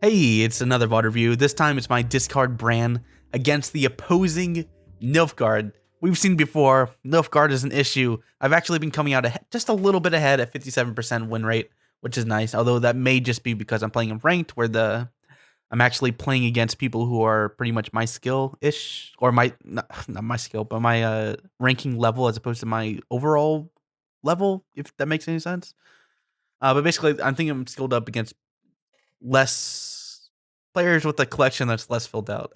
Hey, it's another VOD review. This time it's my discard Bran against the opposing Nilfgaard. We've seen before, Nilfgaard is an issue. I've actually been coming out ahead, just a little bit ahead at 57% win rate, which is nice. Although that may just be because I'm playing in ranked, where I'm actually playing against people who are pretty much my skill-ish, or not my skill, but my ranking level as opposed to my overall level, if that makes any sense. But basically, I'm thinking I'm skilled up against less players with a collection that's less filled out.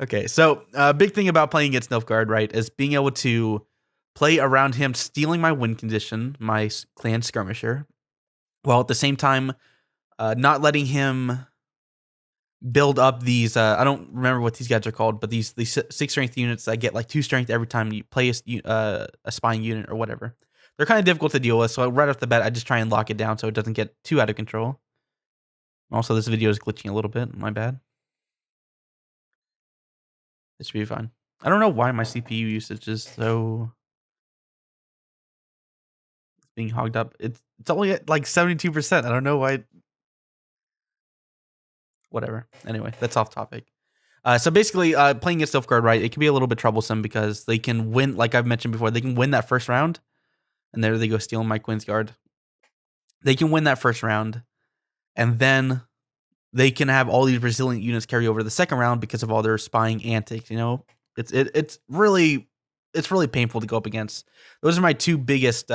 Okay, so big thing about playing against Nilfgaard, right, is being able to play around him, stealing my win condition, my clan skirmisher, while at the same time not letting him build up these. I don't remember what these guys are called, but these 6 strength units that get like 2 strength every time you play a spying unit or whatever. They're kind of difficult to deal with, so right off the bat, I just try and lock it down so it doesn't get too out of control. Also, this video is glitching a little bit. My bad. It should be fine. I don't know why my CPU usage is so being hogged up. It's only at like 72%. I don't know why. Whatever. Anyway, that's off topic. So basically, playing against Nilfgaard, right, it can be a little bit troublesome because they can win, like I've mentioned before, they can win that first round. And there they go, stealing my Queensguard. They can win that first round. And then they can have all these resilient units carry over to the second round because of all their spying antics. You know, it's really painful to go up against. Those are my 2 biggest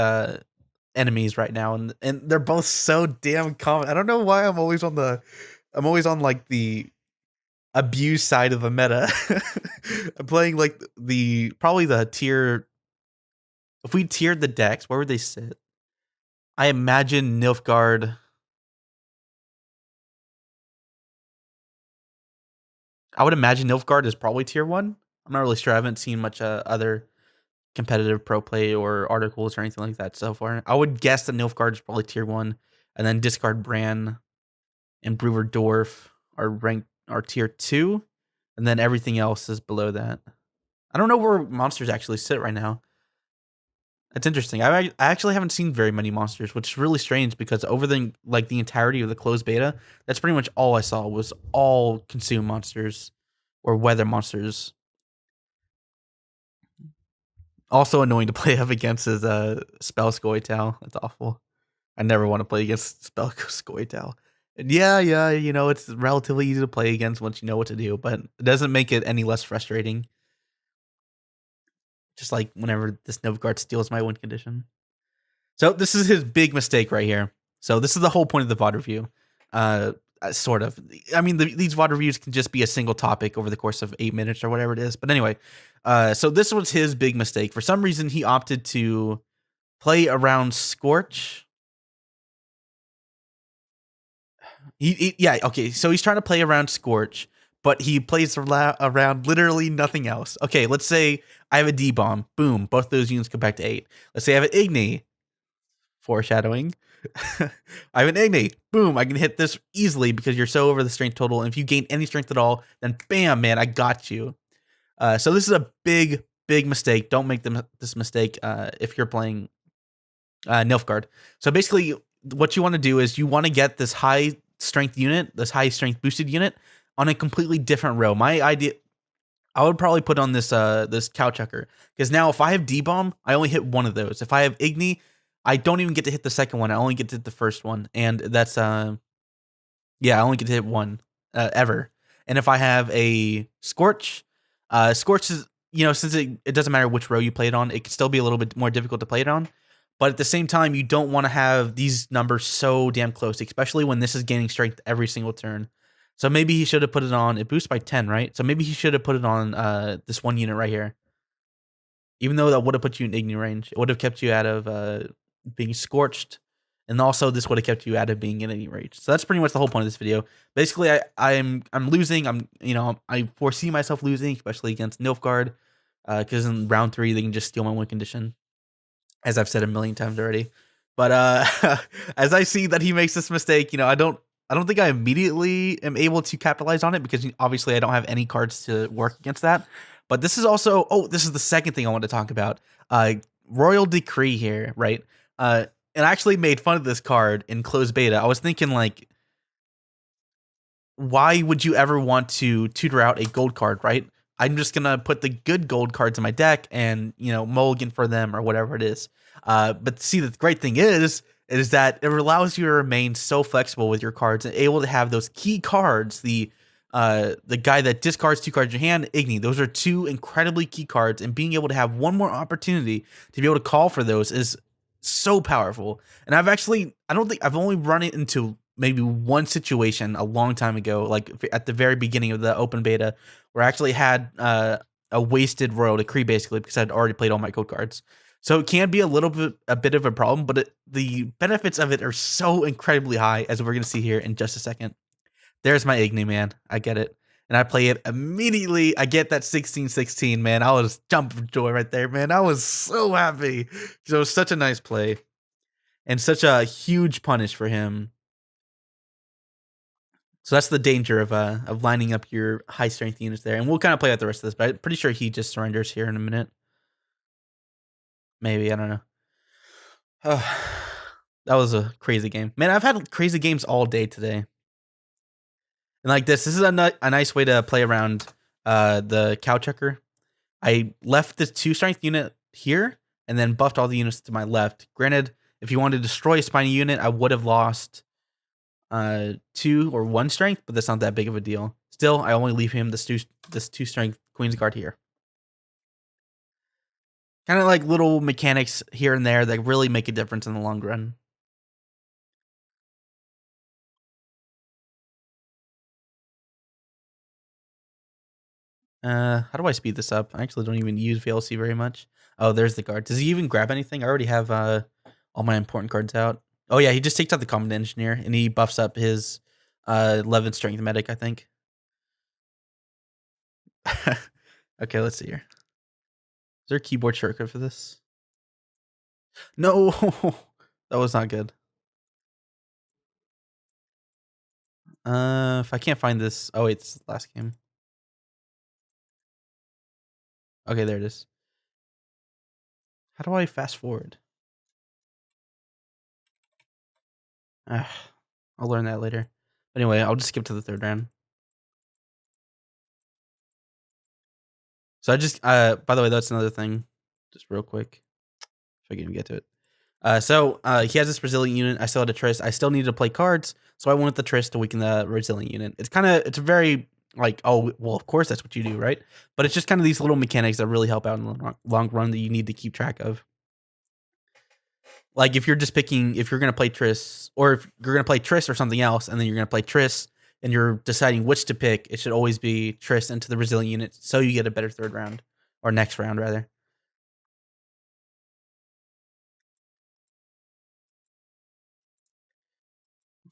enemies right now, and they're both so damn common. I don't know why I'm always on like the abuse side of the meta. I'm playing like probably the tier. If we tiered the decks, where would they sit? I imagine Nilfgaard. I would imagine Nilfgaard is probably tier 1. I'm not really sure. I haven't seen much other competitive pro play or articles or anything like that so far. I would guess that Nilfgaard is probably tier 1, and then discard Bran and Brewer Dwarf are tier 2, and then everything else is below that. I don't know where monsters actually sit right now. That's interesting. I actually haven't seen very many monsters, which is really strange because over the entirety of the closed beta, that's pretty much all I saw was all consume monsters or weather monsters. Also annoying to play up against is spell scoi'tael. That's awful. I never want to play against spell scoi'tael. Yeah, you know, it's relatively easy to play against once you know what to do, but it doesn't make it any less frustrating. Just like whenever this Nilfgaard steals my win condition. So this is his big mistake right here. So this is the whole point of the VOD review. Sort of. I mean, these VOD reviews can just be a single topic over the course of 8 minutes or whatever it is. But anyway, so this was his big mistake. For some reason, he opted to play around Scorch. Yeah, okay. So he's trying to play around Scorch, but he plays around literally nothing else. Okay, let's say I have a D-bomb. Boom. Both those units go back to 8. Let's say I have an Igni. Foreshadowing. I have an Igni. Boom. I can hit this easily because you're so over the strength total. And if you gain any strength at all, then bam, man, I got you. So this is a big mistake. Don't make this mistake if you're playing Nilfgaard. So basically, what you want to do is you want to get this high strength unit, this high strength boosted unit, on a completely different row. My idea, I would probably put on this cow chucker, because now if I have D-bomb, I only hit one of those. If I have Igni, I don't even get to hit the second one. I only get to hit the first one, and that's yeah, I only get to hit one ever. And if I have a Scorch, Scorch is, you know, since it doesn't matter which row you play it on, it can still be a little bit more difficult to play it on. But at the same time, you don't want to have these numbers so damn close, especially when this is gaining strength every single turn. So maybe he should have put it on, it boosts by 10, right? So maybe he should have put it on this one unit right here. Even though that would have put you in Igni range, it would have kept you out of being scorched. And also this would have kept you out of being in any range. So that's pretty much the whole point of this video. Basically, I'm losing. I foresee myself losing, especially against Nilfgaard, because in round 3 they can just steal my win condition, as I've said a million times already. But as I see that he makes this mistake, you know, I don't think I immediately am able to capitalize on it, because obviously I don't have any cards to work against that. But this is also, this is the second thing I want to talk about. Royal Decree here, right? And I actually made fun of this card in closed beta. I was thinking, like, why would you ever want to tutor out a gold card, right? I'm just gonna put the good gold cards in my deck and mulligan for them or whatever it is. But see, the great thing is that it allows you to remain so flexible with your cards and able to have those key cards. The guy that discards 2 cards in your hand, Igni. Those are 2 incredibly key cards, and being able to have one more opportunity to be able to call for those is so powerful. And I don't think I've only run it into maybe one situation a long time ago, like at the very beginning of the open beta, where I actually had a wasted Royal Decree basically because I'd already played all my code cards. So it can be a bit of a problem, but the benefits of it are so incredibly high, as we're going to see here in just a second. There's my Igni, man. I get it. And I play it immediately. I get that 16-16, man. I was jumping for joy right there, man. I was so happy. So it was such a nice play. And such a huge punish for him. So that's the danger of lining up your high strength units there. And we'll kind of play out the rest of this, but I'm pretty sure he just surrenders here in a minute. Maybe, I don't know. Oh, that was a crazy game. Man, I've had crazy games all day today. And like this is a nice way to play around the cow checker. I left the 2 strength unit here and then buffed all the units to my left. Granted, if you wanted to destroy a spiny unit, I would have lost 2 or 1 strength, but that's not that big of a deal. Still, I only leave him this 2 strength Queen's Guard here. Kind of like little mechanics here and there that really make a difference in the long run. How do I speed this up? I actually don't even use VLC very much. Oh, there's the guard. Does he even grab anything? I already have all my important cards out. Oh yeah, he just takes out the Common Engineer and he buffs up his 11 strength medic, I think. Okay, let's see here. Is there a keyboard shortcut for this? No, that was not good. If I can't find this, oh wait, it's the last game. Okay, there it is. How do I fast forward? I'll learn that later. Anyway, I'll just skip to the 3rd round. So I just, by the way, that's another thing, just real quick, if I can even get to it. So he has this Brazilian unit. I still had a Trist. I still needed to play cards, so I wanted the Trist to weaken the Brazilian unit. It's very like, oh, well, of course that's what you do, right? But it's just kind of these little mechanics that really help out in the long run that you need to keep track of. Like if you're going to play Triss, or if you're going to play Triss or something else, and then you're going to play Triss, and you're deciding which to pick, it should always be Triss into the Brazilian unit, so you get a better 3rd round, or next round rather.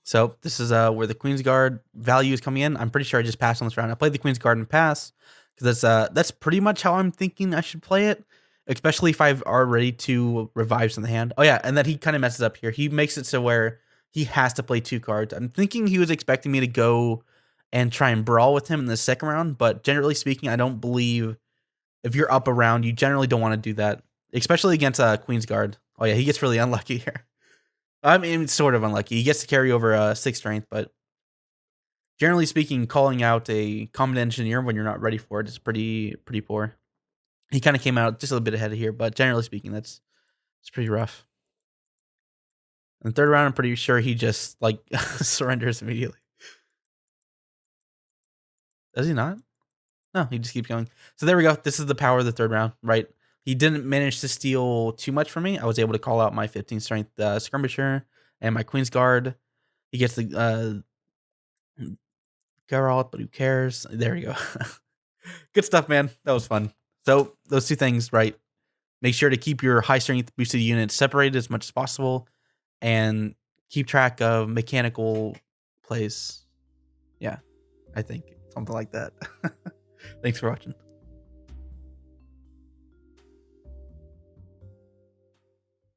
So this is where the Queen's Guard value is coming in. I'm pretty sure I just passed on this round. I played the Queen's Guard and pass because that's pretty much how I'm thinking I should play it, especially if I've already 2 revives in the hand. Oh yeah, and then he kind of messes up here. He makes it so where he has to play 2 cards. I'm thinking he was expecting me to go and try and brawl with him in the 2nd round, but generally speaking, I don't believe if you're up a round, you generally don't want to do that, especially against Queen's Guard. Oh yeah, he gets really unlucky here. I mean, sort of unlucky. He gets to carry over 6 strength, but generally speaking, calling out a Common Engineer when you're not ready for it is pretty poor. He kind of came out just a little bit ahead of here, but generally speaking, it's pretty rough. In the 3rd round, I'm pretty sure he just like surrenders immediately. Does he not? No, he just keeps going. So there we go. This is the power of the 3rd round, right? He didn't manage to steal too much from me. I was able to call out my 15 strength skirmisher and my Queen's Guard. He gets the Geralt, but who cares? There we go. Good stuff, man. That was fun. So those 2 things, right? Make sure to keep your high strength boosted units separated as much as possible, and keep track of mechanical plays. Yeah, I think something like that. Thanks for watching.